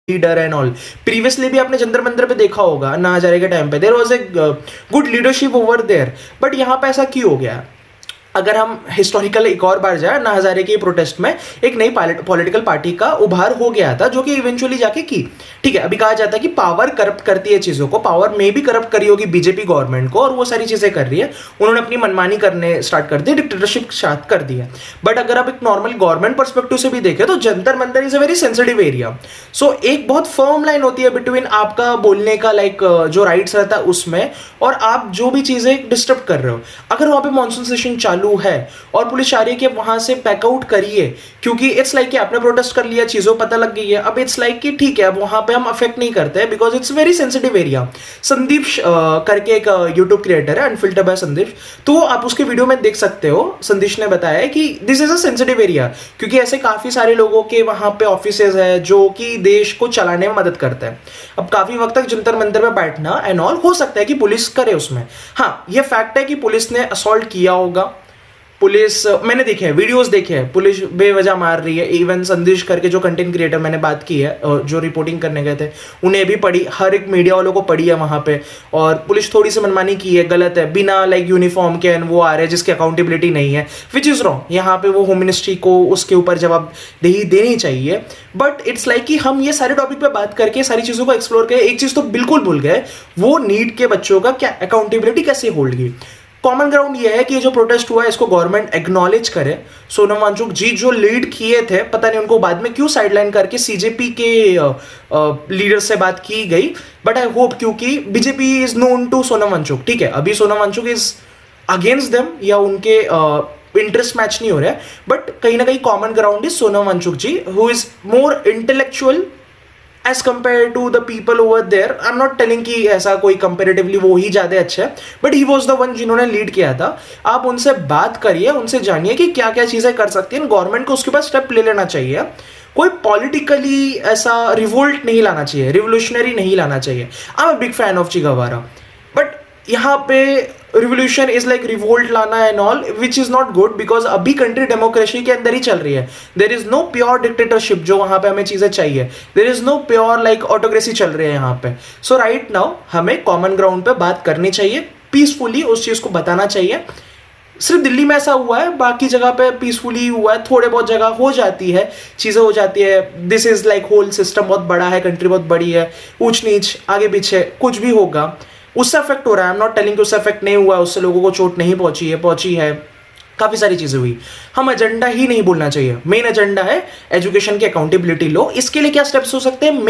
Leader and all. Previously भी आपने जंतर मंतर पे देखा होगा अन्ना हजारे के टाइम पे there was a good leadership over there, but यहाँ पे ऐसा क्यों हो गया? अगर हम हिस्टोरिकल एक और बार जाए, अन्ना हजारे के प्रोटेस्ट में एक नई पॉलिटिकल पार्टी का उभार हो गया था जो कि इवेंचुअली जाके की। ठीक है, अभी कहा जाता है कि पावर करप्ट करती है चीजों को, पावर में भी करप्ट करी होगी बीजेपी गवर्नमेंट को और वो सारी चीजें कर रही है, उन्होंने अपनी मनमानी करने स्टार्ट कर दी, डिक्टेटरशिप स्टार्ट कर दी है। बट अगर आप एक नॉर्मल गवर्नमेंट पर्सपेक्टिव से भी देखें तो Jantar Mantar is a very sensitive area. So एक बहुत फर्म लाइन होती है बिटवीन आपका बोलने का जो राइट्स रहता है उसमें और आप जो भी चीजें डिस्टर्ब कर रहे हो। अगर वहां पे मॉनसून सेशन चालू है और पुलिस चाह रही है कि वहां से पैकआउट करिए, क्योंकि इट्स लाइक कि आपने प्रोटेस्ट कर लिया, चीजों पता लग गई है, अब इट्स लाइक कि ठीक है अब वहां पे हम अफेक्ट नहीं करते हैं because it's very sensitive area. Sandeep करके एक यूट्यूब क्रिएटर है, अनफिल्टर बाय संदीप, तो आप उसके वीडियो में देख सकते हो। संदीप ने बताया है कि this is a sensitive area क्योंकि ऐसे काफी सारे लोगों के वहां पे ऑफिसेज है जो कि देश को चलाने में मदद करते हैं। अब काफी वक्त तक जंतर मंतर में बैठना एंड ऑल हो सकता है कि पुलिस करे उसमें। हाँ, ये फैक्ट है कि पुलिस ने असॉल्ट किया होगा। पुलिस, मैंने देखे हैं वीडियोस देखे हैं, पुलिस बेवजह मार रही है। इवन संदेश करके जो कंटेंट क्रिएटर मैंने बात की है जो रिपोर्टिंग करने गए थे, उन्हें भी पड़ी, हर एक मीडिया वालों को पड़ी है वहां पे। और पुलिस थोड़ी सी मनमानी की है, गलत है, बिना यूनिफॉर्म के वो आ रहे हैं जिसकी अकाउंटेबिलिटी नहीं है, विच इज रॉन्ग। यहाँ पे वो होम मिनिस्ट्री को उसके ऊपर जवाबदेही देनी चाहिए। बट इट्स लाइक कि हम ये सारे टॉपिक पे बात करके सारी चीजों को एक्सप्लोर करें, एक चीज तो बिल्कुल भूल गए, वो नीट के बच्चों का क्या अकाउंटेबिलिटी कैसे होल्ड की। कॉमन ग्राउंड ये है कि ये जो प्रोटेस्ट हुआ है इसको गवर्नमेंट एक्नॉलेज करे। सोनम वांगचुक जी जो लीड किए थे, पता नहीं उनको बाद में क्यों साइडलाइन करके सीजेपी के लीडर से बात की गई, बट आई होप, क्योंकि BJP is known to Sonam Wangchuk. ठीक है, अभी Sonam Wangchuk is against them या उनके इंटरेस्ट मैच नहीं हो रहा है, बट कहीं ना कहीं common ground is Sonam Wangchuk ji who is more intellectual as compared to the people over there. I'm not telling कि ऐसा कोई comparatively वो ही ज़्यादा अच्छा है, but he was the one जिन्होंने लीड किया था। आप उनसे बात करिए, उनसे जानिए कि क्या क्या चीज़ें कर सकती हैं, गवर्नमेंट को उसके पास स्टेप ले लेना चाहिए। कोई पॉलिटिकली ऐसा रिवोल्ट नहीं लाना चाहिए, रिवोल्यूशनरी नहीं लाना चाहिए। I am a big fan of Che Guevara, but यहाँ पे रिवोल्यूशन इज लाइक रिवोल्ट लाना and all, which is not good because अभी कंट्री डेमोक्रेसी के अंदर ही चल रही है। There is no pure dictatorship जो वहां पे हमें चीजें चाहिए, there is no pure autocracy चल रही है यहाँ पे। सो राइट नाउ हमें कॉमन ग्राउंड पे बात करनी चाहिए, पीसफुली उस चीज को बताना चाहिए। सिर्फ दिल्ली में ऐसा हुआ है, बाकी जगह पे पीसफुली हुआ है, थोड़े बहुत जगह हो जाती है, चीजें हो जाती है। This is like whole system बहुत बड़ा है, कंट्री बहुत बड़ी है, ऊंच नीच आगे पीछे कुछ भी होगा उससे अफेक्ट हो रहा है। आई एम नॉट टेलिंग कि उससे अफेक्ट नहीं हुआ, उससे लोगों को चोट नहीं पहुंची है, काफी सारी चीजें हुई। हम एजेंडा ही नहीं बोलना चाहिए, मेन एजेंडा है एजुकेशन की अकाउंटेबिलिटी लो। इसके लिए क्या स्टेप्स हो सकते हैं?